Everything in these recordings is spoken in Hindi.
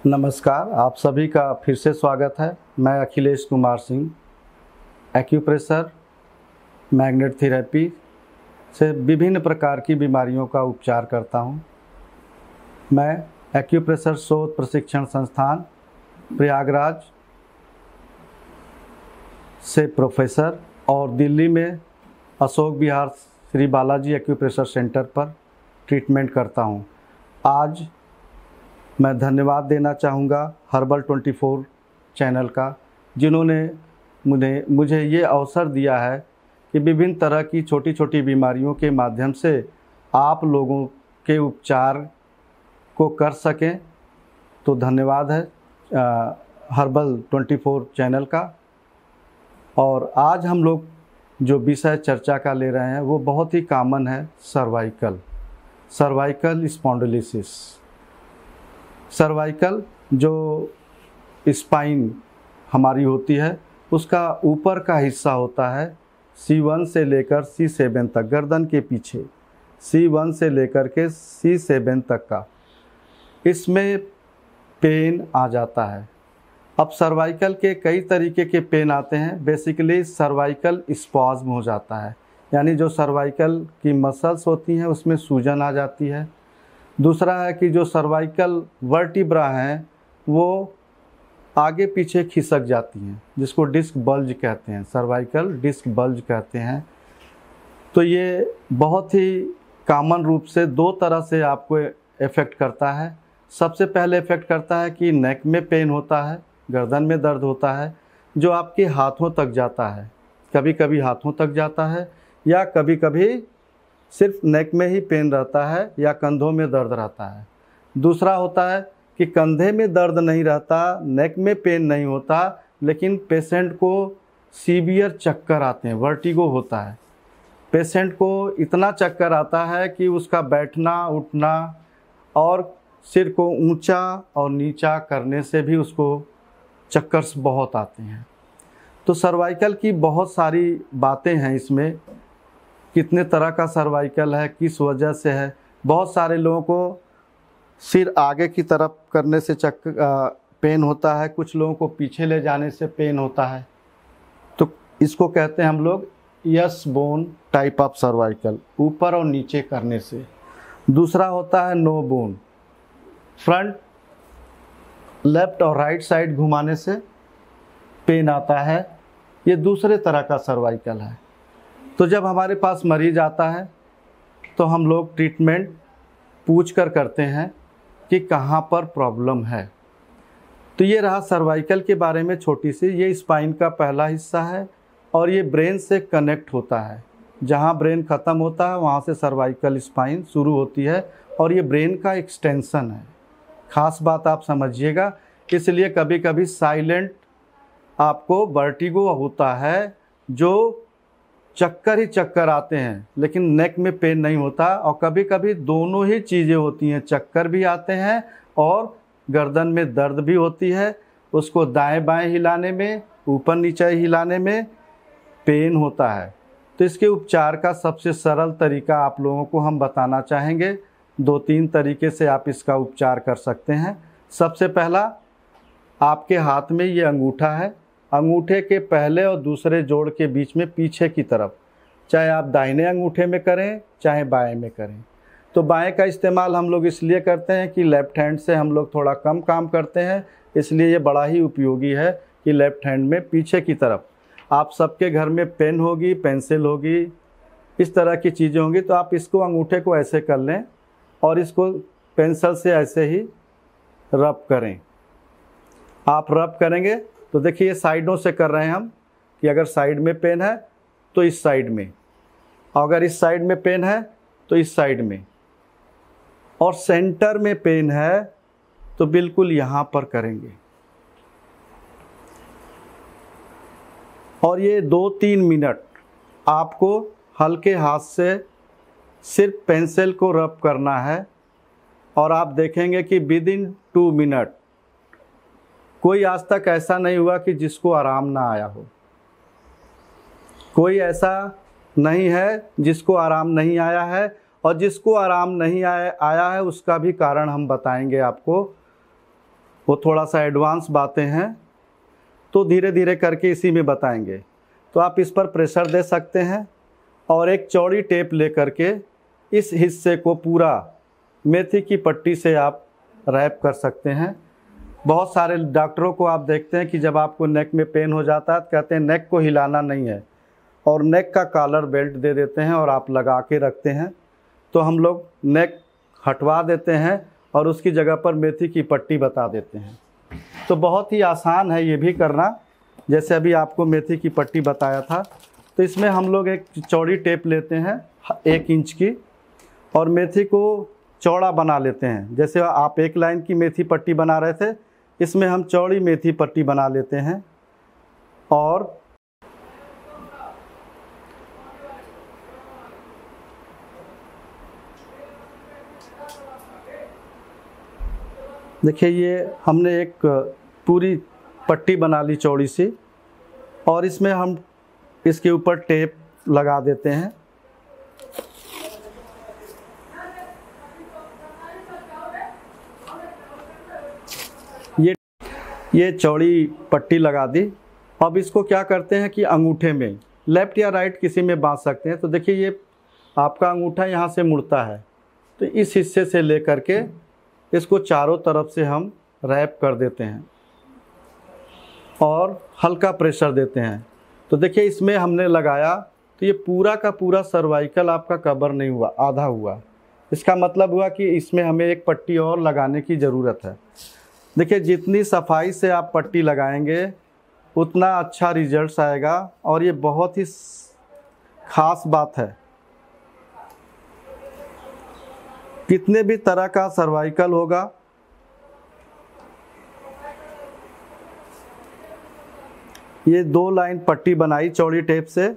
नमस्कार, आप सभी का फिर से स्वागत है। मैं Akhilesh Kumar Singh acupressure magnet therapy से विभिन्न प्रकार की बीमारियों का उपचार करता हूं। मैं एक्यूप्रेशर शोध प्रशिक्षण संस्थान प्रयागराज से प्रोफेसर और दिल्ली में अशोक विहार श्री बालाजी एक्यूप्रेशर सेंटर पर ट्रीटमेंट करता हूं। आज मैं धन्यवाद देना चाहूँगा हर्बल 24 चैनल का, जिन्होंने मुझे ये अवसर दिया है कि विभिन्न तरह की छोटी छोटी बीमारियों के माध्यम से आप लोगों के उपचार को कर सकें। तो धन्यवाद है हर्बल 24 चैनल का। और आज हम लोग जो विषय चर्चा का ले रहे हैं वो बहुत ही कॉमन है, सर्वाइकल स्पॉन्डिलोसिस। सर्वाइकल जो स्पाइन हमारी होती है उसका ऊपर का हिस्सा होता है C1 से लेकर C7 तक, गर्दन के पीछे C1 से लेकर के C7 तक का, इसमें पेन आ जाता है। अब सर्वाइकल के कई तरीके के पेन आते हैं। बेसिकली सर्वाइकल स्पॉज्म हो जाता है, यानी जो सर्वाइकल की मसल्स होती हैं उसमें सूजन आ जाती है। दूसरा है कि जो सर्वाइकल वर्टिब्रा हैं वो आगे पीछे खिसक जाती हैं, जिसको डिस्क बल्ज कहते हैं, सर्वाइकल डिस्क बल्ज कहते हैं। तो ये बहुत ही कॉमन रूप से दो तरह से आपको इफ़ेक्ट करता है। सबसे पहले इफ़ेक्ट करता है कि नेक में पेन होता है, गर्दन में दर्द होता है, जो आपके हाथों तक जाता है। कभी कभी हाथों तक जाता है या कभी कभी सिर्फ नेक में ही पेन रहता है या कंधों में दर्द रहता है। दूसरा होता है कि कंधे में दर्द नहीं रहता, नेक में पेन नहीं होता, लेकिन पेशेंट को सीवियर चक्कर आते हैं, वर्टिगो होता है। पेशेंट को इतना चक्कर आता है कि उसका बैठना उठना और सिर को ऊंचा और नीचा करने से भी उसको चक्कर बहुत आते हैं। तो सर्वाइकल की बहुत सारी बातें हैं इसमें, कितने तरह का सर्वाइकल है, किस वजह से है। बहुत सारे लोगों को सिर आगे की तरफ करने से पेन होता है, कुछ लोगों को पीछे ले जाने से पेन होता है। तो इसको कहते हैं हम लोग yes bone type of cervical, ऊपर और नीचे करने से। दूसरा होता है नो बोन, फ्रंट लेफ्ट और राइट साइड घुमाने से पेन आता है। ये दूसरे तरह का सर्वाइकल है। तो जब हमारे पास मरीज आता है तो हम लोग ट्रीटमेंट पूछ कर करते हैं कि कहाँ पर प्रॉब्लम है। तो ये रहा सर्वाइकल के बारे में छोटी सी। ये स्पाइन का पहला हिस्सा है और ये ब्रेन से कनेक्ट होता है। जहाँ ब्रेन ख़त्म होता है वहाँ से सर्वाइकल स्पाइन शुरू होती है और ये ब्रेन का एक्सटेंशन है। ख़ास बात आप समझिएगा, इसलिए कभी कभी साइलेंट आपको वर्टिगो होता है, जो चक्कर ही चक्कर आते हैं लेकिन नेक में पेन नहीं होता। और कभी कभी दोनों ही चीज़ें होती हैं, चक्कर भी आते हैं और गर्दन में दर्द भी होती है। उसको दाएं बाएं हिलाने में, ऊपर नीचे हिलाने में पेन होता है। तो इसके उपचार का सबसे सरल तरीका आप लोगों को हम बताना चाहेंगे। 2-3 तरीके से आप इसका उपचार कर सकते हैं। सबसे पहला, आपके हाथ में ये अंगूठा है, अंगूठे के पहले और दूसरे जोड़ के बीच में पीछे की तरफ, चाहे आप दाहिने अंगूठे में करें चाहे बाएं में करें। तो बाएं का इस्तेमाल हम लोग इसलिए करते हैं कि लेफ़्ट हैंड से हम लोग थोड़ा कम काम करते हैं, इसलिए ये बड़ा ही उपयोगी है कि लेफ़्ट हैंड में पीछे की तरफ। आप सबके घर में पेन होगी, पेंसिल होगी, इस तरह की चीज़ें होंगी, तो आप इसको अंगूठे को ऐसे कर लें और इसको पेंसिल से ऐसे ही रब करें। आप रब करेंगे तो देखिए साइडों से कर रहे हैं हम, कि अगर साइड में पेन है तो इस साइड में, अगर इस साइड में पेन है तो इस साइड में, और सेंटर में पेन है तो बिल्कुल यहाँ पर करेंगे। और ये 2-3 मिनट आपको हल्के हाथ से सिर्फ पेंसिल को रब करना है और आप देखेंगे कि विद इन 2 मिनट कोई आज तक ऐसा नहीं हुआ कि जिसको आराम ना आया हो। कोई ऐसा नहीं है जिसको आराम नहीं आया है, और जिसको आराम नहीं आया है उसका भी कारण हम बताएंगे आपको। वो थोड़ा सा एडवांस बातें हैं, तो धीरे धीरे करके इसी में बताएंगे। तो आप इस पर प्रेशर दे सकते हैं और एक चौड़ी टेप ले करके इस हिस्से को पूरा मेथी की पट्टी से आप रैप कर सकते हैं। बहुत सारे डॉक्टरों को आप देखते हैं कि जब आपको नेक में पेन हो जाता है तो कहते हैं नेक को हिलाना नहीं है, और नेक का कॉलर बेल्ट दे देते हैं और आप लगा के रखते हैं। तो हम लोग नेक हटवा देते हैं और उसकी जगह पर मेथी की पट्टी बता देते हैं। तो बहुत ही आसान है ये भी करना। जैसे अभी आपको मेथी की पट्टी बताया था, तो इसमें हम लोग एक चौड़ी टेप लेते हैं 1 इंच की, और मेथी को चौड़ा बना लेते हैं। जैसे आप 1 लाइन की मेथी पट्टी बना रहे थे, इसमें हम चौड़ी मेथी पट्टी बना लेते हैं। और देखिए ये हमने एक पूरी पट्टी बना ली चौड़ी सी, और इसमें हम इसके ऊपर टेप लगा देते हैं। ये चौड़ी पट्टी लगा दी। अब इसको क्या करते हैं कि अंगूठे में, लेफ़्ट या राइट किसी में बांध सकते हैं। तो देखिए ये आपका अंगूठा यहाँ से मुड़ता है, तो इस हिस्से से ले करके इसको चारों तरफ से हम रैप कर देते हैं और हल्का प्रेशर देते हैं। तो देखिए इसमें हमने लगाया तो ये पूरा का पूरा सर्वाइकल आपका कवर नहीं हुआ, आधा हुआ। इसका मतलब हुआ कि इसमें हमें एक पट्टी और लगाने की ज़रूरत है। देखिए जितनी सफाई से आप पट्टी लगाएंगे उतना अच्छा रिजल्ट आएगा, और ये बहुत ही ख़ास बात है। कितने भी तरह का सर्वाइकल होगा, ये 2 लाइन पट्टी बनाई चौड़ी टेप से,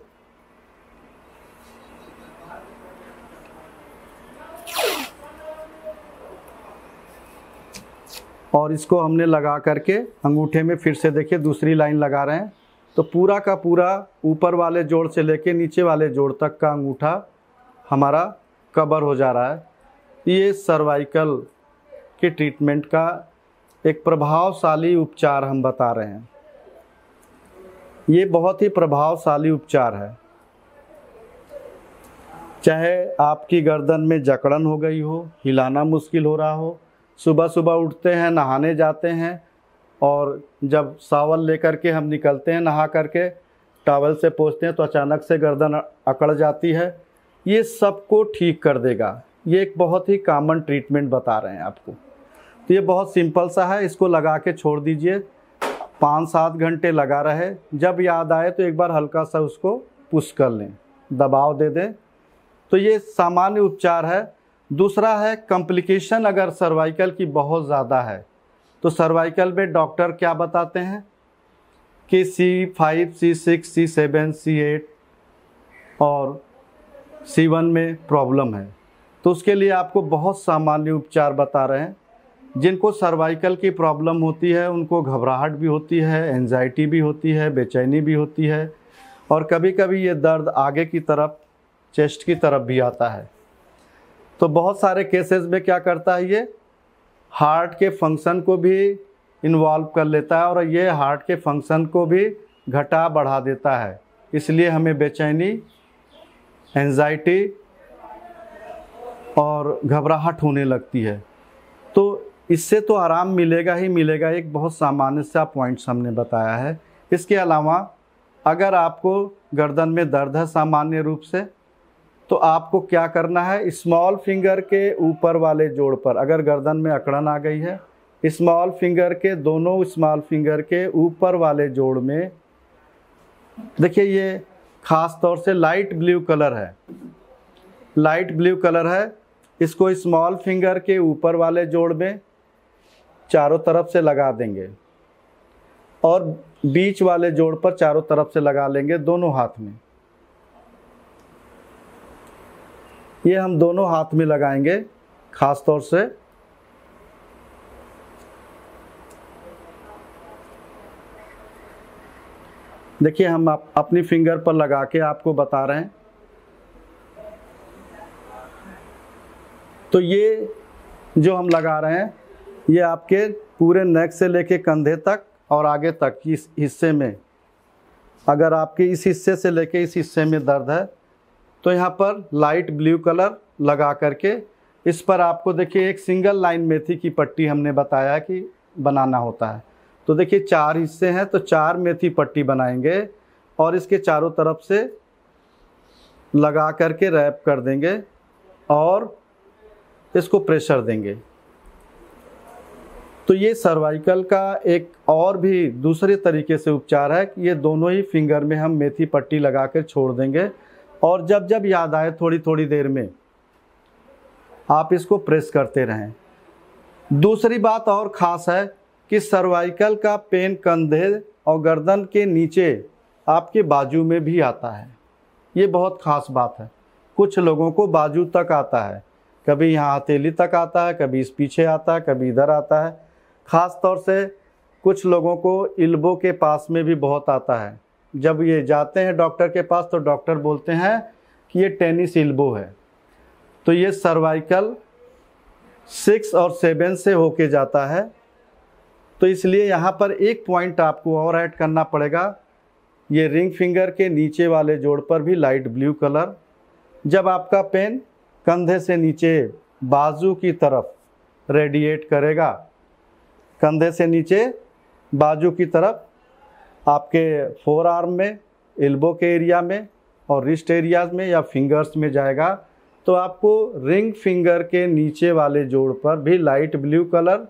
और इसको हमने लगा करके अंगूठे में फिर से देखिए दूसरी लाइन लगा रहे हैं। तो पूरा का पूरा ऊपर वाले जोड़ से लेके नीचे वाले जोड़ तक का अंगूठा हमारा कवर हो जा रहा है। ये सर्वाइकल के ट्रीटमेंट का एक प्रभावशाली उपचार हम बता रहे हैं। ये बहुत ही प्रभावशाली उपचार है। चाहे आपकी गर्दन में जकड़न हो गई हो, हिलाना मुश्किल हो रहा हो, सुबह सुबह उठते हैं, नहाने जाते हैं, और जब शावर लेकर के हम निकलते हैं नहा करके, टॉवल से पोंछते हैं तो अचानक से गर्दन अकड़ जाती है, ये सबको ठीक कर देगा। ये एक बहुत ही कॉमन ट्रीटमेंट बता रहे हैं आपको। तो ये बहुत सिंपल सा है, इसको लगा के छोड़ दीजिए, 5-7 घंटे लगा रहे। जब याद आए तो एक बार हल्का सा उसको पुश कर लें, दबाव दे दें। तो ये सामान्य उपचार है। दूसरा है कॉम्प्लिकेशन, अगर सर्वाइकल की बहुत ज़्यादा है तो सर्वाइकल में डॉक्टर क्या बताते हैं कि C5, C6, C7, C8 और C1 में प्रॉब्लम है। तो उसके लिए आपको बहुत सामान्य उपचार बता रहे हैं। जिनको सर्वाइकल की प्रॉब्लम होती है उनको घबराहट भी होती है, एंजाइटी भी होती है, बेचैनी भी होती है, और कभी कभी ये दर्द आगे की तरफ, चेस्ट की तरफ भी आता है। तो बहुत सारे केसेस में क्या करता है, ये हार्ट के फंक्शन को भी इन्वॉल्व कर लेता है, और ये हार्ट के फंक्शन को भी घटा बढ़ा देता है। इसलिए हमें बेचैनी, एंजाइटी और घबराहट होने लगती है। तो इससे तो आराम मिलेगा ही मिलेगा। एक बहुत सामान्य सा पॉइंट्स हमने बताया है। इसके अलावा अगर आपको गर्दन में दर्द है सामान्य रूप से, तो आपको क्या करना है, स्मॉल फिंगर के ऊपर वाले जोड़ पर, अगर गर्दन में अकड़न आ गई है, स्मॉल फिंगर के, दोनों स्मॉल फिंगर के ऊपर वाले जोड़ में, देखिए ये खास तौर से लाइट ब्लू कलर है, लाइट ब्लू कलर है, इसको स्मॉल फिंगर के ऊपर वाले जोड़ में चारों तरफ से लगा देंगे, और बीच वाले जोड़ पर चारों तरफ से लगा लेंगे दोनों हाथ में। ये हम दोनों हाथ में लगाएंगे खास तौर से। देखिए हम अपनी फिंगर पर लगा के आपको बता रहे हैं। तो ये जो हम लगा रहे हैं ये आपके पूरे नेक से लेके कंधे तक और आगे तक इस हिस्से में, अगर आपके इस हिस्से से लेके इस हिस्से में दर्द है तो यहाँ पर लाइट ब्लू कलर लगा करके इस पर आपको देखिए एक सिंगल लाइन मेथी की पट्टी हमने बताया कि बनाना होता है। तो देखिए 4 हिस्से हैं तो 4 मेथी पट्टी बनाएंगे और इसके चारों तरफ से लगा करके रैप कर देंगे और इसको प्रेशर देंगे। तो ये सर्वाइकल का एक और भी दूसरे तरीके से उपचार है कि ये दोनों ही फिंगर में हम मेथी पट्टी लगा कर छोड़ देंगे और जब जब याद आए थोड़ी थोड़ी देर में आप इसको प्रेस करते रहें। दूसरी बात और ख़ास है कि सर्वाइकल का पेन कंधे और गर्दन के नीचे आपके बाजू में भी आता है। ये बहुत ख़ास बात है। कुछ लोगों को बाजू तक आता है, कभी यहाँ हथेली तक आता है, कभी इस पीछे आता है, कभी इधर आता है। ख़ास तौर से कुछ लोगों को इल्बो के पास में भी बहुत आता है। जब ये जाते हैं डॉक्टर के पास तो डॉक्टर बोलते हैं कि ये टेनिस इल्बो है। तो ये सर्वाइकल 6 और 7 से होके जाता है। तो इसलिए यहाँ पर एक पॉइंट आपको और ऐड करना पड़ेगा। ये रिंग फिंगर के नीचे वाले जोड़ पर भी लाइट ब्लू कलर, जब आपका पेन कंधे से नीचे बाजू की तरफ रेडिएट करेगा, कंधे से नीचे बाजू की तरफ आपके फोर आर्म में, एल्बो के एरिया में और रिस्ट एरियाज में या फिंगर्स में जाएगा, तो आपको रिंग फिंगर के नीचे वाले जोड़ पर भी लाइट ब्लू कलर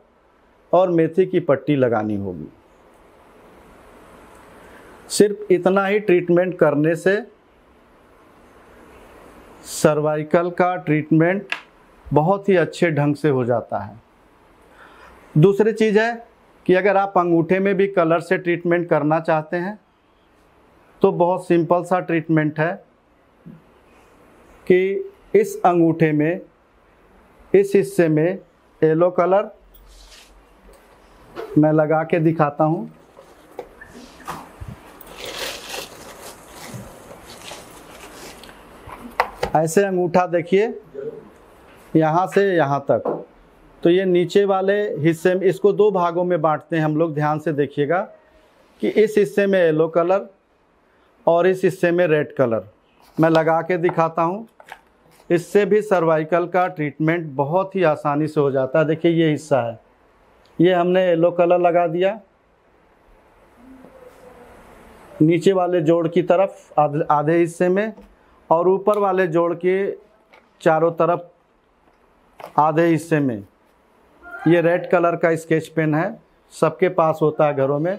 और मेथी की पट्टी लगानी होगी। सिर्फ इतना ही ट्रीटमेंट करने से सर्वाइकल का ट्रीटमेंट बहुत ही अच्छे ढंग से हो जाता है। दूसरी चीज़ है कि अगर आप अंगूठे में भी कलर से ट्रीटमेंट करना चाहते हैं तो बहुत सिंपल सा ट्रीटमेंट है कि इस अंगूठे में इस हिस्से में येलो कलर मैं लगा के दिखाता हूँ। ऐसे अंगूठा देखिए यहाँ से यहाँ तक, तो ये नीचे वाले हिस्से में, इसको 2 भागों में बांटते हैं हम लोग। ध्यान से देखिएगा कि इस हिस्से में येलो कलर और इस हिस्से में रेड कलर मैं लगा के दिखाता हूँ। इससे भी सर्वाइकल का ट्रीटमेंट बहुत ही आसानी से हो जाता है। देखिए ये हिस्सा है, ये हमने येलो कलर लगा दिया नीचे वाले जोड़ की तरफ आधे हिस्से में, और ऊपर वाले जोड़ के चारों तरफ आधे हिस्से में ये रेड कलर का स्केच पेन है, सबके पास होता है घरों में।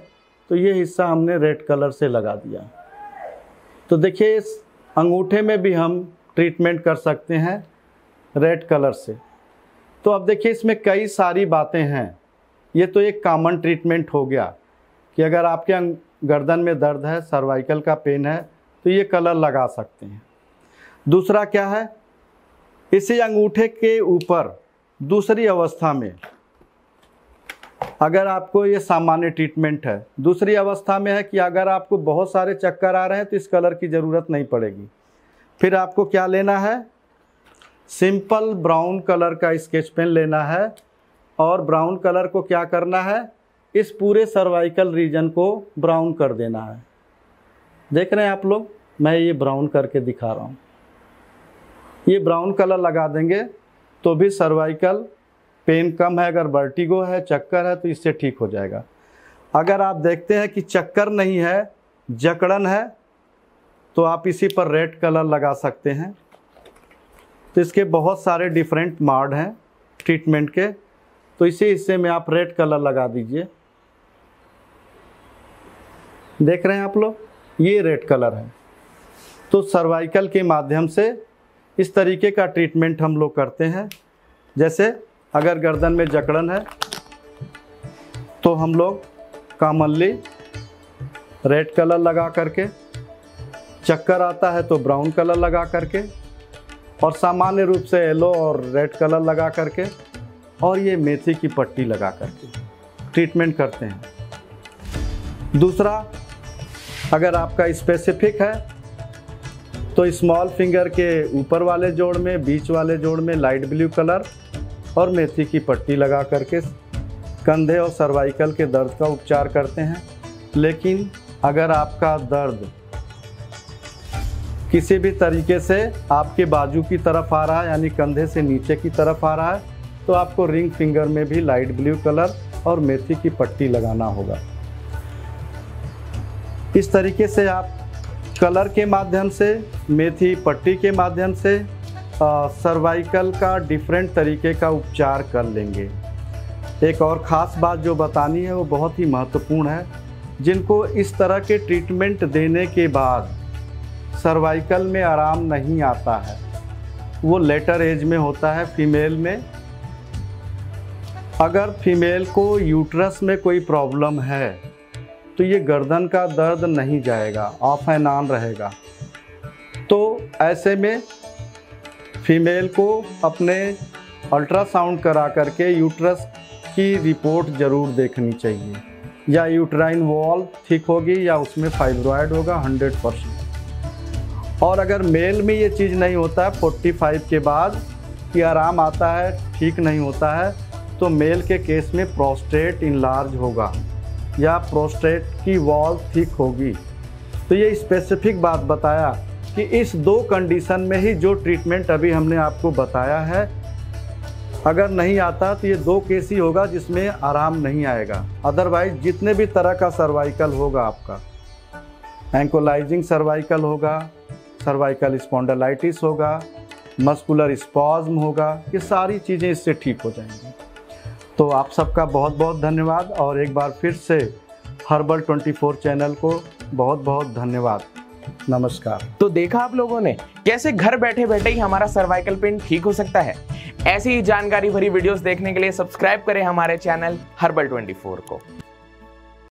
तो ये हिस्सा हमने रेड कलर से लगा दिया। तो देखिए इस अंगूठे में भी हम ट्रीटमेंट कर सकते हैं रेड कलर से। तो अब देखिए इसमें कई सारी बातें हैं। ये तो एक कॉमन ट्रीटमेंट हो गया कि अगर आपके गर्दन में दर्द है, सर्वाइकल का पेन है, तो ये कलर लगा सकते हैं। दूसरा क्या है, इसी अंगूठे के ऊपर दूसरी अवस्था में अगर आपको ये सामान्य ट्रीटमेंट है, दूसरी अवस्था में है कि अगर आपको बहुत सारे चक्कर आ रहे हैं तो इस कलर की ज़रूरत नहीं पड़ेगी। फिर आपको क्या लेना है, सिंपल ब्राउन कलर का स्केच पेन लेना है और ब्राउन कलर को क्या करना है, इस पूरे सर्वाइकल रीजन को ब्राउन कर देना है। देख रहे हैं आप लोग, मैं ये ब्राउन करके दिखा रहा हूँ। ये ब्राउन कलर लगा देंगे तो भी सर्वाइकल पेन कम है। अगर वर्टिगो है, चक्कर है, तो इससे ठीक हो जाएगा। अगर आप देखते हैं कि चक्कर नहीं है, जकड़न है, तो आप इसी पर रेड कलर लगा सकते हैं। तो इसके बहुत सारे डिफरेंट मोड हैं ट्रीटमेंट के, तो इसी हिस्से में आप रेड कलर लगा दीजिए। देख रहे हैं आप लोग, ये रेड कलर है। तो सर्वाइकल के माध्यम से इस तरीके का ट्रीटमेंट हम लोग करते हैं। जैसे अगर गर्दन में जकड़न है तो हम लोग कॉमनली रेड कलर लगा करके, चक्कर आता है तो ब्राउन कलर लगा करके, और सामान्य रूप से येलो और रेड कलर लगा करके, और ये मेथी की पट्टी लगा करके ट्रीटमेंट करते हैं। दूसरा, अगर आपका स्पेसिफिक है तो स्मॉल फिंगर के ऊपर वाले जोड़ में, बीच वाले जोड़ में लाइट ब्लू कलर और मेथी की पट्टी लगा करके कंधे और सर्वाइकल के दर्द का उपचार करते हैं। लेकिन अगर आपका दर्द किसी भी तरीके से आपके बाजू की तरफ आ रहा है, यानी कंधे से नीचे की तरफ आ रहा है, तो आपको रिंग फिंगर में भी लाइट ब्लू कलर और मेथी की पट्टी लगाना होगा। इस तरीके से आप कलर के माध्यम से, मेथी पट्टी के माध्यम से सर्वाइकल का डिफरेंट तरीके का उपचार कर लेंगे। एक और ख़ास बात जो बतानी है वो बहुत ही महत्वपूर्ण है। जिनको इस तरह के ट्रीटमेंट देने के बाद सर्वाइकल में आराम नहीं आता है, वो लेटर एज में होता है फीमेल में। अगर फीमेल को यूट्रस में कोई प्रॉब्लम है तो ये गर्दन का दर्द नहीं जाएगा, ऑफ एंड ऑन रहेगा। तो ऐसे में फीमेल को अपने अल्ट्रासाउंड करा करके यूट्रस की रिपोर्ट ज़रूर देखनी चाहिए। या यूट्राइन वॉल ठीक होगी या उसमें फाइब्रॉयड होगा 100%। और अगर मेल में ये चीज़ नहीं होता है 45 के बाद कि आराम आता है, ठीक नहीं होता है, तो मेल के केस में प्रोस्टेट इनलार्ज होगा या प्रोस्टेट की वॉल ठीक होगी। तो ये स्पेसिफिक बात बताया कि इस 2 कंडीशन में ही जो ट्रीटमेंट अभी हमने आपको बताया है, अगर नहीं आता तो ये 2 केस ही होगा जिसमें आराम नहीं आएगा। अदरवाइज जितने भी तरह का सर्वाइकल होगा, आपका एंकोलाइजिंग सर्वाइकल होगा, सर्वाइकल स्पॉन्डिलाइटिस होगा, मस्कुलर स्पॉज्म होगा, ये सारी चीज़ें इससे ठीक हो जाएंगी। तो आप सबका बहुत बहुत धन्यवाद और एक बार फिर से हर्बल 24 चैनल को बहुत बहुत धन्यवाद। नमस्कार। तो देखा आप लोगों ने कैसे घर बैठे बैठे ही हमारा सर्वाइकल पेन ठीक हो सकता है। ऐसी ही जानकारी भरी वीडियोस देखने के लिए सब्सक्राइब करें हमारे चैनल हर्बल 24 को।